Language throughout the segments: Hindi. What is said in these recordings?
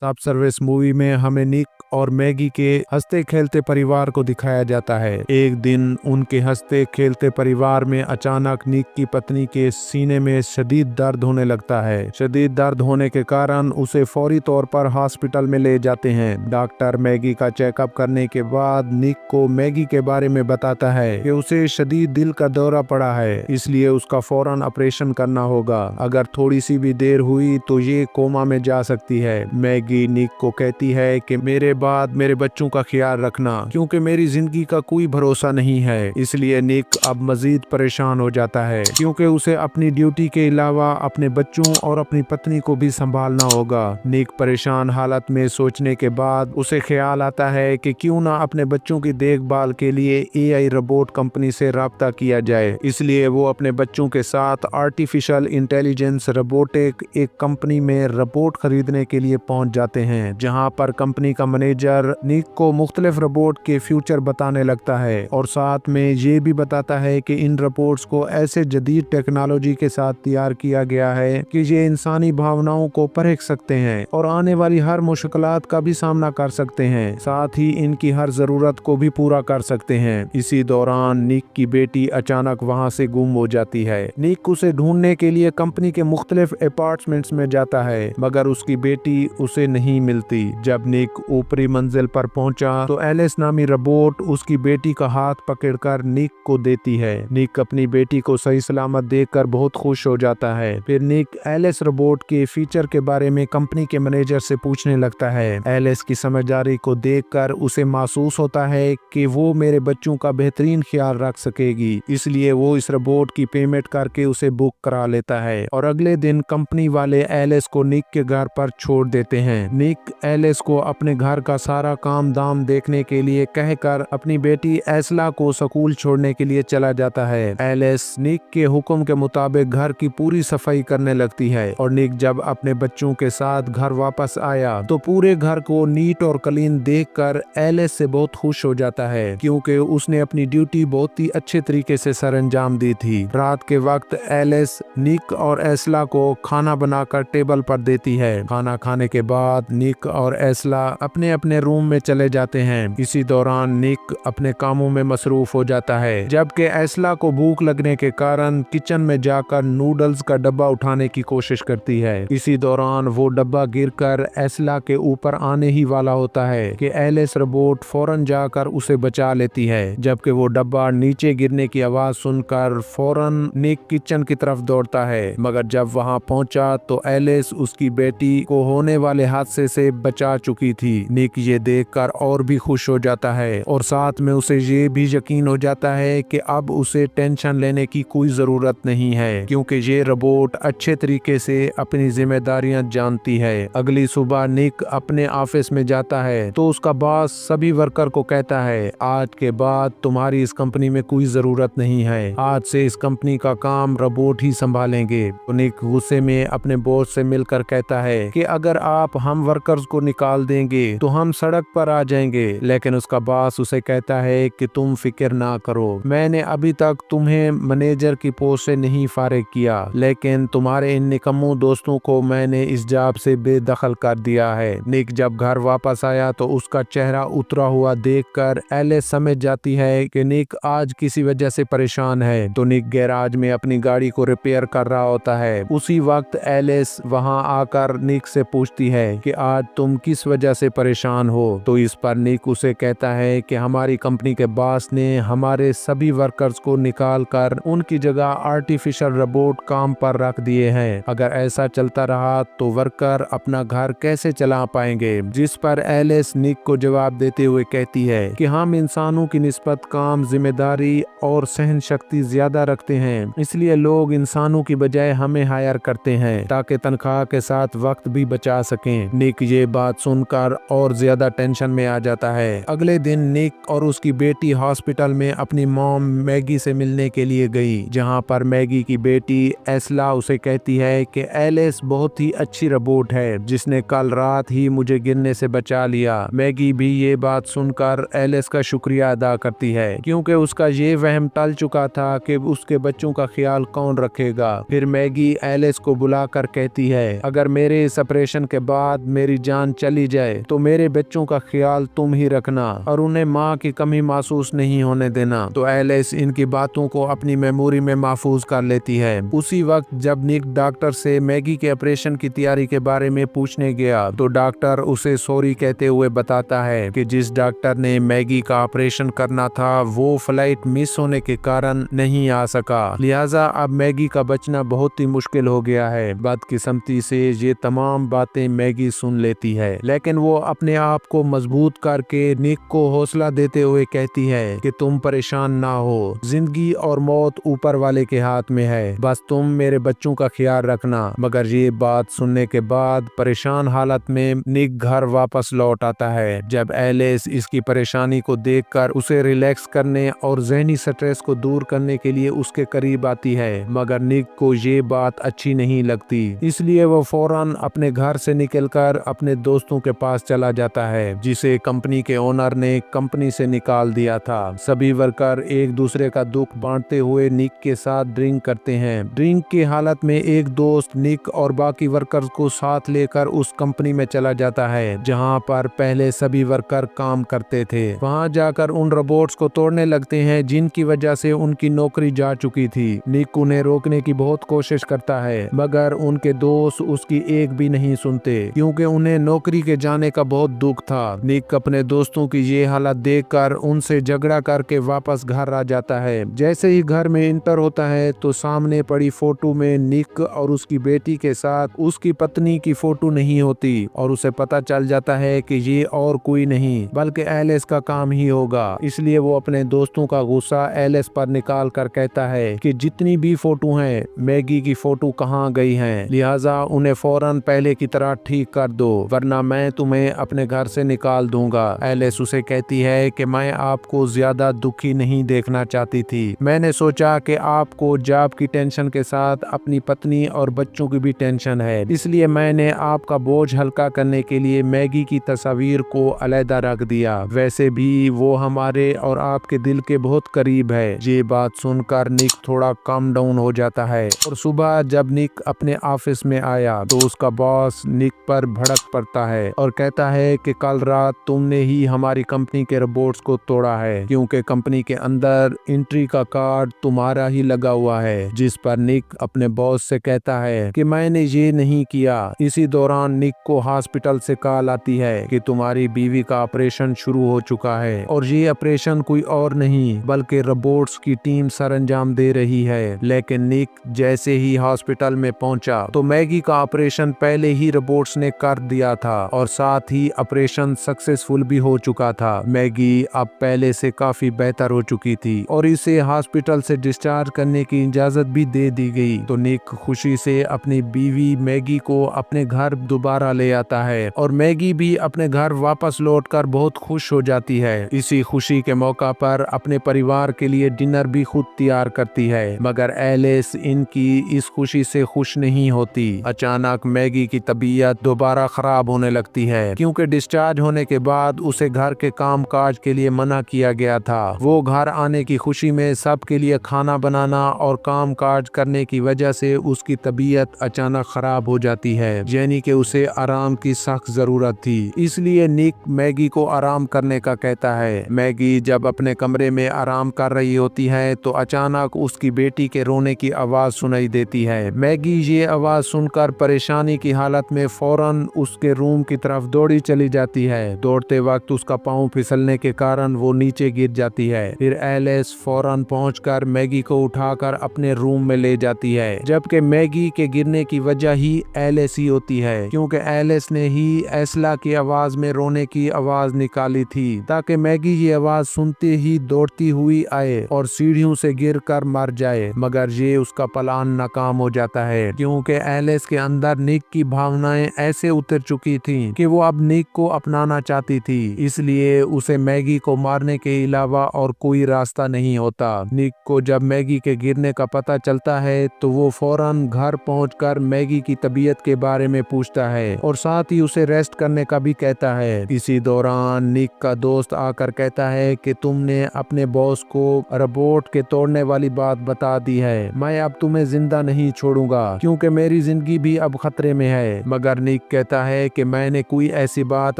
सब सर्विस मूवी में हमें निक और मैगी के हंसते खेलते परिवार को दिखाया जाता है। एक दिन उनके हंसते खेलते परिवार में अचानक निक की पत्नी के सीने में शदीद दर्द होने लगता है। शदीद दर्द होने के कारण उसे फौरी तौर पर हॉस्पिटल में ले जाते हैं। डॉक्टर मैगी का चेकअप करने के बाद निक को मैगी के बारे में बताता है कि उसे शदीद दिल का दौरा पड़ा है, इसलिए उसका फौरन ऑपरेशन करना होगा। अगर थोड़ी सी भी देर हुई तो ये कोमा में जा सकती है। मैगी निक को कहती है कि मेरे बाद मेरे बच्चों का ख्याल रखना, क्योंकि मेरी जिंदगी का कोई भरोसा नहीं है। इसलिए निक अब मजीद परेशान हो जाता है, क्योंकि उसे अपनी ड्यूटी के अलावा अपने बच्चों और अपनी पत्नी को भी संभालना होगा। निक परेशान हालत में सोचने के बाद उसे ख्याल आता है कि क्यों ना अपने बच्चों की देखभाल के लिए AI रोबोट कंपनी से राब्ता किया जाए। इसलिए वो अपने बच्चों के साथ आर्टिफिशियल इंटेलिजेंस रोबोटिक एक कंपनी में रोबोट खरीदने के लिए पहुंच जाते हैं, जहां पर कंपनी का मैनेजर निक को मुख्तलिफ रोबोट के फ्यूचर बताने लगता है और साथ में ये भी बताता है कि इन रोबोट्स को ऐसे जदीद टेक्नोलॉजी के साथ तैयार किया गया है कि ये इंसानी भावनाओं को परख सकते हैं और आने वाली हर मुश्किलात का भी सामना कर सकते हैं, साथ ही इनकी हर जरूरत को भी पूरा कर सकते हैं। इसी दौरान निक की बेटी अचानक वहां से गुम हो जाती है। निक उसे ढूंढने के लिए कंपनी के मुख्तलिफ अपार्टमेंट्स में जाता है, मगर उसकी बेटी उसे नहीं मिलती। जब निक ऊपरी मंजिल पर पहुंचा तो एलिस नामी रोबोट उसकी बेटी का हाथ पकड़कर निक को देती है। निक अपनी बेटी को सही सलामत देखकर बहुत खुश हो जाता है। फिर निक एलिस रोबोट के फीचर के बारे में कंपनी के मैनेजर से पूछने लगता है। एलिस की समझदारी को देखकर उसे महसूस होता है कि वो मेरे बच्चों का बेहतरीन ख्याल रख सकेगी, इसलिए वो इस रोबोट की पेमेंट करके उसे बुक करा लेता है और अगले दिन कंपनी वाले एलिस को निक के घर पर छोड़ देते हैं। निक एलिस को अपने घर का सारा काम दाम देखने के लिए कहकर अपनी बेटी एस्ला को स्कूल छोड़ने के लिए चला जाता है। एलिस निक के हुक्म के मुताबिक घर की पूरी सफाई करने लगती है और निक जब अपने बच्चों के साथ घर वापस आया तो पूरे घर को नीट और क्लीन देखकर एलिस से बहुत खुश हो जाता है, क्योंकि उसने अपनी ड्यूटी बहुत ही अच्छे तरीके से सरअंजाम दी थी। रात के वक्त एलिस निक और एस्ला को खाना बनाकर टेबल पर देती है। खाना खाने के बाद निक और एस्ला अपने अपने रूम में चले जाते हैं। इसी दौरान निक अपने कामों में मसरूफ हो जाता है, जबकि एस्ला को भूख लगने के कारण किचन में जाकर नूडल्स का डब्बा उठाने की कोशिश करती है। इसी दौरान वो डब्बा गिरकर एस्ला के ऊपर आने ही वाला होता है कि एलिस रोबोट फौरन जाकर उसे बचा लेती है, जबकि वो डब्बा नीचे गिरने की आवाज सुनकर फौरन निक किचन की तरफ दौड़ता है। मगर जब वहां पहुंचा तो एलिस उसकी बेटी को होने वाले हादसे से बचा चुकी थी। निक ये देखकर और भी खुश हो जाता है और साथ में उसे ये भी यकीन हो जाता है कि अब उसे टेंशन लेने की कोई जरूरत नहीं है, क्योंकि ये रोबोट अच्छे तरीके से अपनी जिम्मेदारियां जानती है। अगली सुबह निक अपने ऑफिस में जाता है तो उसका बॉस सभी वर्कर को कहता है, आज के बाद तुम्हारी इस कंपनी में कोई जरूरत नहीं है, आज से इस कंपनी का काम रोबोट ही संभालेंगे। तो निक गुस्से में अपने बॉस से मिलकर कहता है कि अगर आप हम वर्कर्स को निकाल देंगे तो हम सड़क पर आ जाएंगे, लेकिन उसका बॉस उसे कहता है कि तुम फिक्र ना करो, मैंने अभी तक तुम्हें मैनेजर की पोस्ट से नहीं फारिग किया, लेकिन तुम्हारे इन निकम्मों दोस्तों को मैंने इस जॉब से बेदखल कर दिया है। निक जब घर वापस आया तो उसका चेहरा उतरा हुआ देखकर एलिस समझ जाती है कि निक आज किसी वजह से परेशान है। तो निक गैराज में अपनी गाड़ी को रिपेयर कर रहा होता है। उसी वक्त एलिस वहां आकर निक से पूछती है कि आज तुम किस वजह से परेशान हो। तो इस पर निक उसे कहता है कि हमारी कंपनी के बॉस ने हमारे सभी वर्कर्स को निकाल कर उनकी जगह आर्टिफिशियल रोबोट काम पर रख दिए हैं। अगर ऐसा चलता रहा तो वर्कर अपना घर कैसे चला पाएंगे। जिस पर एलिस निक को जवाब देते हुए कहती है कि हम इंसानों की निस्बत काम, जिम्मेदारी और सहन शक्ति ज्यादा रखते हैं, इसलिए लोग इंसानों की बजाय हमें हायर करते हैं ताकि तनख्वाह के साथ वक्त भी बचा सकें। निक ये बात सुनकर और ज्यादा टेंशन में आ जाता है। अगले दिन निक और उसकी बेटी हॉस्पिटल में अपनी मॉम मैगी से मिलने के लिए गई, जहां पर मैगी की बेटी एस्ला उसे कहती है कि एलिस बहुत ही अच्छी रोबोट है, जिसने कल रात ही मुझे गिरने से बचा लिया। मैगी भी ये बात सुनकर एलिस का शुक्रिया अदा करती है, क्योंकि उसका ये वहम टल चुका था कि उसके बच्चों का ख्याल कौन रखेगा। फिर मैगी एलिस को बुलाकर कहती है, अगर मेरे इस ऑपरेशन के बाद बाद मेरी जान चली जाए तो मेरे बच्चों का ख्याल तुम ही रखना और उन्हें माँ की कमी महसूस नहीं होने देना। तो एलिस इनकी बातों को अपनी मेमोरी में महफूज कर लेती है। उसी वक्त जब निक डॉक्टर से मैगी के ऑपरेशन की तैयारी के बारे में पूछने गया तो डॉक्टर उसे सॉरी कहते हुए बताता है कि जिस डॉक्टर ने मैगी का ऑपरेशन करना था वो फ्लाइट मिस होने के कारण नहीं आ सका, लिहाजा अब मैगी का बचना बहुत ही मुश्किल हो गया है। बदकिस्मती से ये तमाम बातें मैगी सुन लेती है, लेकिन वो अपने आप को मजबूत करके निक को हौसला देते हुए कहती है कि तुम परेशान ना हो, जिंदगी और मौत ऊपर वाले के हाथ में है, बस तुम मेरे बच्चों का ख्याल रखना। मगर ये बात सुनने के बाद परेशान हालत में निक घर वापस लौट आता है। जब एलिस इसकी परेशानी को देखकर उसे रिलैक्स करने और जहनी स्ट्रेस को दूर करने के लिए उसके करीब आती है, मगर निक को ये बात अच्छी नहीं लगती, इसलिए वो फौरन अपने घर से निकलकर अपने दोस्तों के पास चला जाता है जिसे कंपनी के ओनर ने कंपनी से निकाल दिया था। सभी वर्कर एक दूसरे का दुख बांटते हुए निक के साथ ड्रिंक करते हैं। ड्रिंक की हालत में एक दोस्त निक और बाकी वर्कर्स को साथ लेकर उस कंपनी में चला जाता है जहां पर पहले सभी वर्कर काम करते थे। वहां जाकर उन रोबोट्स को तोड़ने लगते हैं जिनकी वजह से उनकी नौकरी जा चुकी थी। निक उन्हें रोकने की बहुत कोशिश करता है, मगर उनके दोस्त उसकी एक भी नहीं सुनते क्योंकि उन्हें नौकरी के जाने का बहुत दुख था। निक अपने दोस्तों की ये हालत देखकर उनसे झगड़ा करके वापस घर आ जाता है। जैसे ही घर में इंटर होता है तो सामने पड़ी फोटो में निक और उसकी बेटी के साथ उसकी पत्नी की फोटो नहीं होती और उसे पता चल जाता है कि ये और कोई नहीं बल्कि एलिस का काम ही होगा। इसलिए वो अपने दोस्तों का गुस्सा एलिस पर निकाल कर कहता है कि जितनी भी फोटो हैं मैगी की फोटो कहाँ गई हैं, लिहाजा उन्हें फौरन पहले की तरह ठीक कर दो वरना मैं तुम्हें अपने घर से निकाल दूंगा। एलिस उसे कहती है कि मैं आपको ज्यादा दुखी नहीं देखना चाहती थी, मैंने सोचा कि आपको जॉब की टेंशन के साथ अपनी पत्नी और बच्चों की भी टेंशन है, इसलिए मैंने आपका बोझ हल्का करने के लिए मैगी की तस्वीर को अलग रख दिया। वैसे भी वो हमारे और आपके दिल के बहुत करीब है। ये बात सुनकर निक थोड़ा कम डाउन हो जाता है और सुबह जब निक अपने ऑफिस में आया तो उसका बॉस निक पर भड़क पड़ता है और कहता है कि कल रात तुमने ही हमारी कंपनी के रोबोट्स को तोड़ा है क्योंकि कंपनी के अंदर एंट्री का कार्ड तुम्हारा ही लगा हुआ है, जिस पर निक अपने बॉस से कहता है कि मैंने ये नहीं किया। इसी दौरान निक को हॉस्पिटल से कॉल आती है कि तुम्हारी बीवी का ऑपरेशन शुरू हो चुका है और ये ऑपरेशन कोई और नहीं बल्कि रोबोट्स की टीम सरंजाम दे रही है। लेकिन निक जैसे ही हॉस्पिटल में पहुंचा तो मैगी का ऑपरेशन पहले ही रोबोट्स ने कर दिया था और साथ ही ऑपरेशन सक्सेसफुल भी हो चुका था। मैगी अब पहले से काफी बेहतर हो चुकी थी और इसे हॉस्पिटल से डिस्चार्ज करने की इजाजत भी दे दी गई। तो निक खुशी से अपनी बीवी मैगी को अपने घर दोबारा ले आता है और मैगी भी अपने घर वापस लौटकर बहुत खुश हो जाती है। इसी खुशी के मौका पर अपने परिवार के लिए डिनर भी खुद तैयार करती है, मगर एलिस इनकी इस खुशी से खुश नहीं होती। अचानक मैगी की तबीयत दोबारा खराब होने लगती है क्योंकि डिस्चार्ज होने के बाद उसे घर के काम काज के लिए मना किया गया था। वो घर आने की खुशी में सबके लिए खाना बनाना और काम काज करने की वजह से उसकी तबीयत अचानक खराब हो जाती है, यानी कि उसे आराम की सख्त जरूरत थी। इसलिए निक मैगी को आराम करने का कहता है। मैगी जब अपने कमरे में आराम कर रही होती है तो अचानक उसकी बेटी के रोने की आवाज सुनाई देती है। मैगी ये आवाज सुनकर परेशानी की हालत में फौरन उसके रूम की तरफ दौड़ी चली जाती है। दौड़ते वक्त उसका पाँव फिसलने के कारण वो नीचे गिर जाती है। फिर एलिस फौरन पहुंचकर मैगी को उठाकर अपने रूम में ले जाती है, जबकि मैगी के गिरने की वजह ही एलिस ही होती है क्योंकि एलिस ने ही एस्ला की आवाज में रोने की आवाज निकाली थी ताकि मैगी ये आवाज सुनते ही दौड़ती हुई आए और सीढ़ियों से गिरकर मर जाए। मगर ये उसका प्लान नाकाम हो जाता है क्योंकि एलिस के अंदर निक की भावनाएं ऐसे उतर चुकी थी कि वो अब निक को अपनाना चाहती थी, इसलिए उसे मैगी को मारने के अलावा और कोई रास्ता नहीं होता। निक को जब मैगी के गिरने का पता चलता है तो वो फौरन घर पहुंचकर मैगी की तबीयत के बारे में पूछता है और साथ ही उसे रेस्ट करने का भी कहता है। इसी दौरान निक का दोस्त आकर कहता है कि तुमने अपने बॉस को रोबोट के तोड़ने वाली बात बता दी है, मैं अब तुम्हें जिंदा नहीं छोड़ूंगा क्योंकि मेरी जिंदगी भी अब खतरे में है। मगर निक निक कहता है कि मैंने कोई ऐसी बात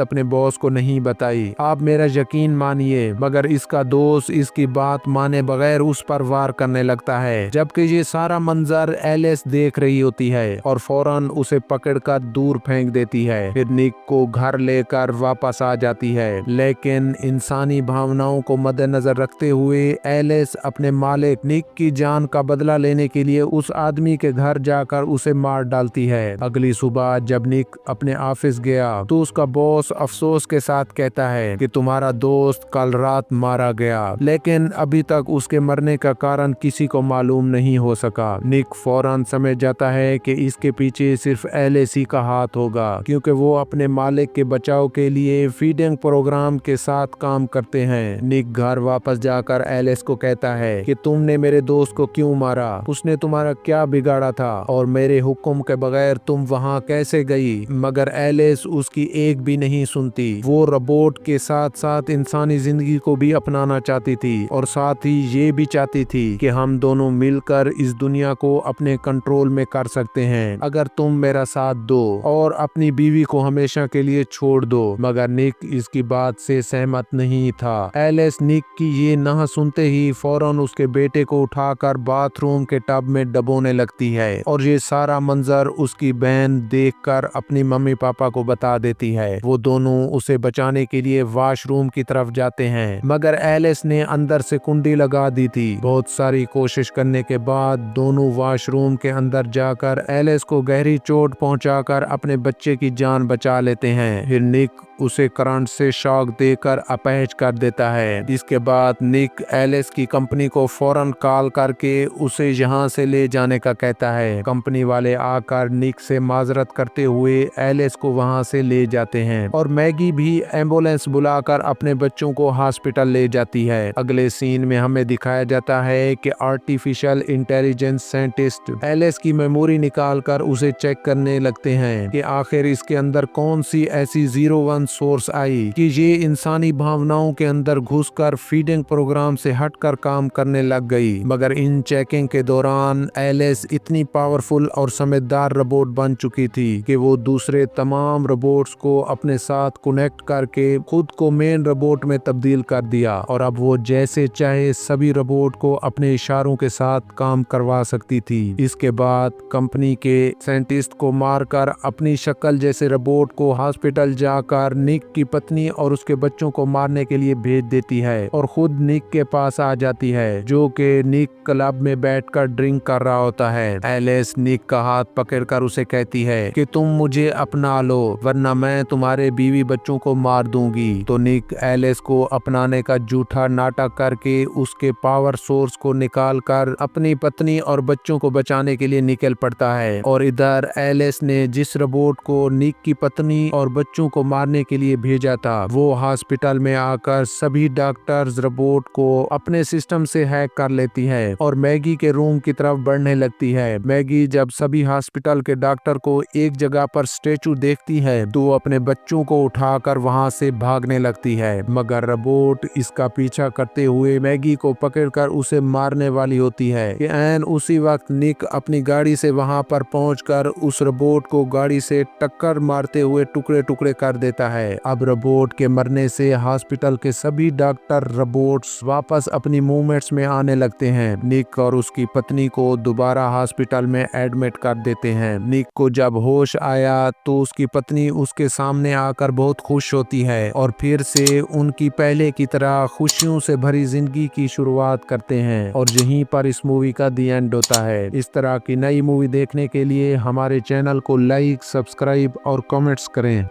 अपने बॉस को नहीं बताई, आप मेरा यकीन मानिए। मगर इसका दोस्त इसकी बात माने बगैर उस पर वार करने लगता है, जबकि ये सारा मंजर एलिस देख रही होती है और फौरन उसे पकड़कर दूर फेंक देती है। फिर निक को घर लेकर वापस आ जाती है, लेकिन इंसानी भावनाओं को मद्देनजर रखते हुए एलिस अपने मालिक निक की जान का बदला लेने के लिए उस आदमी के घर जाकर उसे मार डालती है। अगली सुबह जब निक अपने ऑफिस गया तो उसका बॉस अफसोस के साथ कहता है कि तुम्हारा दोस्त कल रात मारा गया, लेकिन अभी तक उसके मरने का कारण किसी को मालूम नहीं हो सका। निक फौरन समझ जाता है कि इसके पीछे सिर्फ एलिस ही का हाथ होगा, क्योंकि वो अपने मालिक के बचाव के लिए फीडिंग प्रोग्राम के साथ काम करते हैं। निक घर वापस जाकर एलिस को कहता है कि तुमने मेरे दोस्त को क्यों मारा, उसने तुम्हारा क्या बिगाड़ा था और मेरे हुक्म के बगैर तुम वहां कैसे गई। मगर एलिस उसकी एक भी नहीं सुनती। वो रोबोट के साथ साथ इंसानी जिंदगी को भी अपनाना चाहती थी और साथ ही ये भी चाहती थी कि हम दोनों मिलकर इस दुनिया को अपने कंट्रोल में कर सकते हैं, अगर तुम मेरा साथ दो और अपनी बीवी को हमेशा के लिए छोड़ दो। मगर निक इसकी बात से सहमत नहीं था। एलिस निक की ये ना सुनते ही फौरन उसके बेटे को उठाकर बाथरूम के टब में डबोने लगती है और ये सारा मंजर उसकी बहन देखकर अपनी मम्मी पापा को बता देती है। वो दोनों उसे बचाने के लिए वॉशरूम की तरफ जाते हैं, मगर एलिस ने अंदर से कुंडी लगा दी थी। बहुत सारी कोशिश करने के बाद दोनों वॉशरूम के अंदर जाकर एलिस को गहरी चोट पहुंचाकर अपने बच्चे की जान बचा लेते हैं। फिर निक उसे करंट से शॉक देकर अपाहिज कर देता है। इसके बाद निक एलिस की कंपनी को फौरन कॉल करके उसे यहाँ से ले जाने का कहता है। कंपनी वाले आकर निक से माजरत करते हुए एलिस को वहाँ से ले जाते हैं और मैगी भी एम्बुलेंस बुलाकर अपने बच्चों को हॉस्पिटल ले जाती है। अगले सीन में हमें दिखाया जाता है कि आर्टिफिशियल इंटेलिजेंस साइंटिस्ट एलिस की मेमोरी निकालकर उसे चेक करने लगते हैं कि आखिर इसके अंदर कौन सी ऐसी 01 सोर्स आई कि ये इंसानी भावनाओं के अंदर घुसकर फीडिंग प्रोग्राम से हटकर काम करने लग गई। मगर इन चेकिंग के दौरान एलिस इतनी पावरफुल और समझदार रोबोट बन चुकी थी कि वो दूसरे तमाम रोबोट्स को अपने साथ कनेक्ट करके खुद को मेन रोबोट में तब्दील कर दिया और अब वो जैसे चाहे सभी रोबोट को अपने इशारों के साथ काम करवा सकती थी। इसके बाद कंपनी के साइंटिस्ट को मारकर अपनी शक्ल जैसे रोबोट को हॉस्पिटल जाकर निक की पत्नी और उसके बच्चों को मारने के लिए भेज देती है और खुद निक के पास आ जाती है, जो कि निक क्लब में बैठकर ड्रिंक कर रहा होता है। एलिस निक का हाथ पकड़कर उसे कहती है कि तुम मुझे अपना लो वरना मैं तुम्हारे बीवी बच्चों को मार दूंगी। तो निक एलिस को अपनाने का झूठा नाटक करके उसके पावर सोर्स को निकाल कर अपनी पत्नी और बच्चों को बचाने के लिए निकल पड़ता है। और इधर एलिस ने जिस रोबोट को निक की पत्नी और बच्चों को मारने के लिए भेजा था, वो हॉस्पिटल में आकर सभी डॉक्टर्स रोबोट को अपने सिस्टम से हैक कर लेती है और मैगी के रूम की तरफ बढ़ने लगती है। मैगी जब सभी हॉस्पिटल के डॉक्टर को एक जगह पर स्टेचू देखती है तो वो अपने बच्चों को उठाकर वहां से भागने लगती है, मगर रोबोट इसका पीछा करते हुए मैगी को पकड़कर उसे मारने वाली होती है कि ऐन उसी वक्त निक अपनी गाड़ी से वहां पर पहुंचकर उस रोबोट को गाड़ी से टक्कर मारते हुए टुकड़े टुकड़े कर देता है। अब रोबोट के मरने से हॉस्पिटल के सभी डॉक्टर रोबोट्स वापस अपनी मूवमेंट्स में आने लगते हैं। निक और उसकी पत्नी को दोबारा हॉस्पिटल में एडमिट कर देते हैं। निक को जब होश आया तो उसकी पत्नी उसके सामने आकर बहुत खुश होती है और फिर से उनकी पहले की तरह खुशियों से भरी जिंदगी की शुरुआत करते हैं और यहीं पर इस मूवी का दी एंड होता है। इस तरह की नई मूवी देखने के लिए हमारे चैनल को लाइक, सब्सक्राइब और कमेंट्स करें।